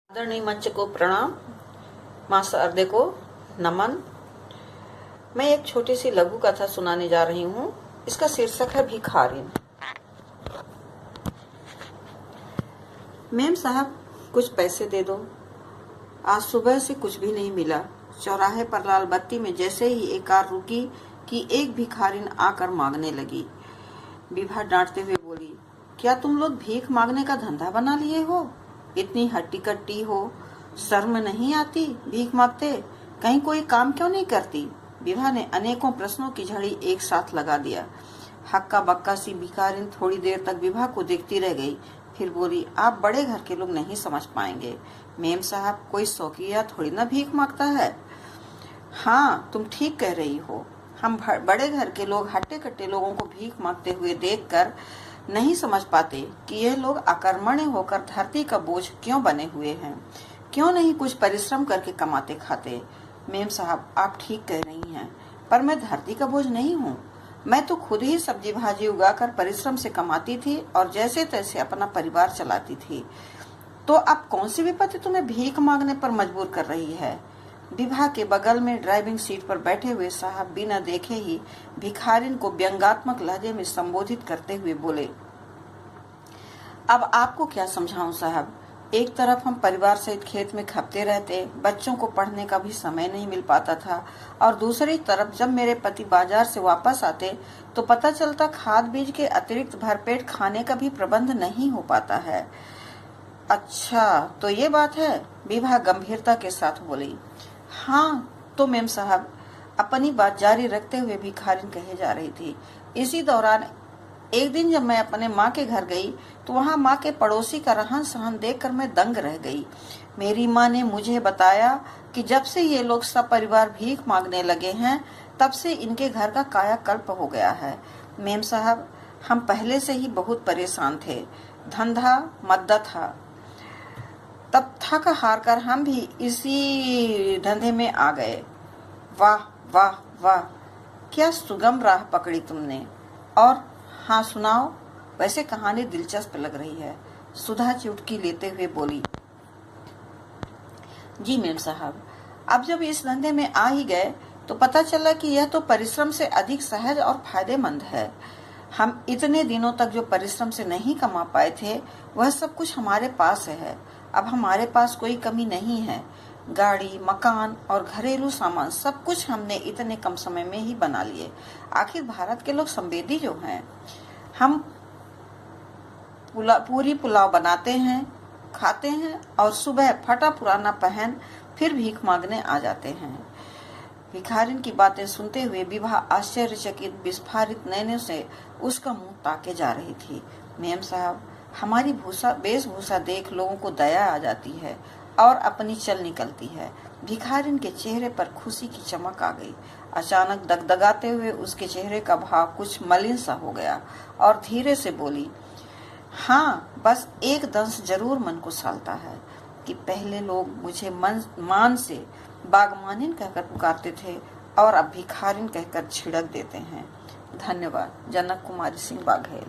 आदरणीय मंच को प्रणाम, मां शारदे को नमन। मैं एक छोटी सी लघु कथा सुनाने जा रही हूँ। इसका शीर्षक है भिखारिन। मेम साहब, कुछ पैसे दे दो। आज सुबह से कुछ भी नहीं मिला। चौराहे पर लाल बत्ती में जैसे ही एक कार रुकी कि एक भिखारिन आकर मांगने लगी। विभा डांटते हुए बोली, क्या तुम लोग भीख मांगने का धंधा बना लिए हो? इतनी हट्टी कट्टी हो, शर्म नहीं आती? भीख मांगते, कहीं कोई काम क्यों नहीं करती? विभा ने अनेकों प्रश्नों की झड़ी एक साथ लगा दिया। हक्का बक्का सी भिखारिन थोड़ी देर तक विभा को देखती रह गई, फिर बोली, आप बड़े घर के लोग नहीं समझ पाएंगे। मेम साहब, कोई शौकिया थोड़ी ना भीख मांगता है। हाँ, तुम ठीक कह रही हो। हम बड़े घर के लोग हट्टे कट्टे लोगों को भीख मांगते हुए देखकर नहीं समझ पाते कि यह लोग अकर्मण्य होकर धरती का बोझ क्यों बने हुए हैं। क्यों नहीं कुछ परिश्रम करके कमाते खाते? मेम साहब, आप ठीक कह रही हैं, पर मैं धरती का बोझ नहीं हूँ। मैं तो खुद ही सब्जी भाजी उगाकर परिश्रम से कमाती थी और जैसे तैसे अपना परिवार चलाती थी। तो अब कौन सी विपत्ति तुम्हें भीख मांगने पर मजबूर कर रही है? विभा के बगल में ड्राइविंग सीट पर बैठे हुए साहब बिना देखे ही भिखारिन को व्यंग्यात्मक लहजे में संबोधित करते हुए बोले, अब आपको क्या समझाऊं साहब। एक तरफ हम परिवार सहित खेत में खपते रहते, बच्चों को पढ़ने का भी समय नहीं मिल पाता था, और दूसरी तरफ जब मेरे पति बाजार से वापस आते तो पता चलता खाद बीज के अतिरिक्त भरपेट खाने का भी प्रबंध नहीं हो पाता है। अच्छा, तो ये बात है? विभा गंभीरता के साथ बोली। हाँ तो मेम साहब, अपनी बात जारी रखते हुए भिखारिन कहे जा रही थी। इसी दौरान एक दिन जब मैं अपने माँ के घर गई तो वहाँ माँ के पड़ोसी का रहन सहन देखकर मैं दंग रह गई। मेरी माँ ने मुझे बताया कि जब से ये लोग सब परिवार भीख मांगने लगे हैं तब से इनके घर का कायाकल्प हो गया है। मेम साहब, हम पहले से ही बहुत परेशान थे, धंधा मद्दा था। तब थक हार कर हम भी इसी धंधे में आ गए। वाह वाह वाह, क्या सुगम राह पकड़ी तुमने। और हाँ सुनाओ, वैसे कहानी दिलचस्प लग रही है। सुधा चुटकी लेते हुए बोली। जी मेम साहब, अब जब इस धंधे में आ ही गए तो पता चला कि यह तो परिश्रम से अधिक सहज और फायदेमंद है। हम इतने दिनों तक जो परिश्रम से नहीं कमा पाए थे वह सब कुछ हमारे पास है। अब हमारे पास कोई कमी नहीं है। गाड़ी, मकान और घरेलू सामान सब कुछ हमने इतने कम समय में ही बना लिए। आखिर भारत के लोग संवेदी जो हैं। हम पूरी पुलाव बनाते हैं, खाते हैं और सुबह फटा पुराना पहन फिर भीख मांगने आ जाते हैं। भिखारिन की बातें सुनते हुए विभा आश्चर्यचकित विस्फारित नैनों से उसका मुंह ताके जा रही थी। मेम साहब, हमारी वेशभूषा देख लोगों को दया आ जाती है और अपनी चल निकलती है। भिखारिन के चेहरे पर खुशी की चमक आ गई। अचानक दगदगाते हुए उसके चेहरे का भाव कुछ मलिन सा हो गया और धीरे से बोली, हाँ बस एक दंश जरूर मन को सालता है कि पहले लोग मुझे मान से बागमानिन कहकर पुकारते थे और अब भिखारिन कहकर छिड़क देते हैं। धन्यवाद। जनक कुमारी सिंह बाघेल।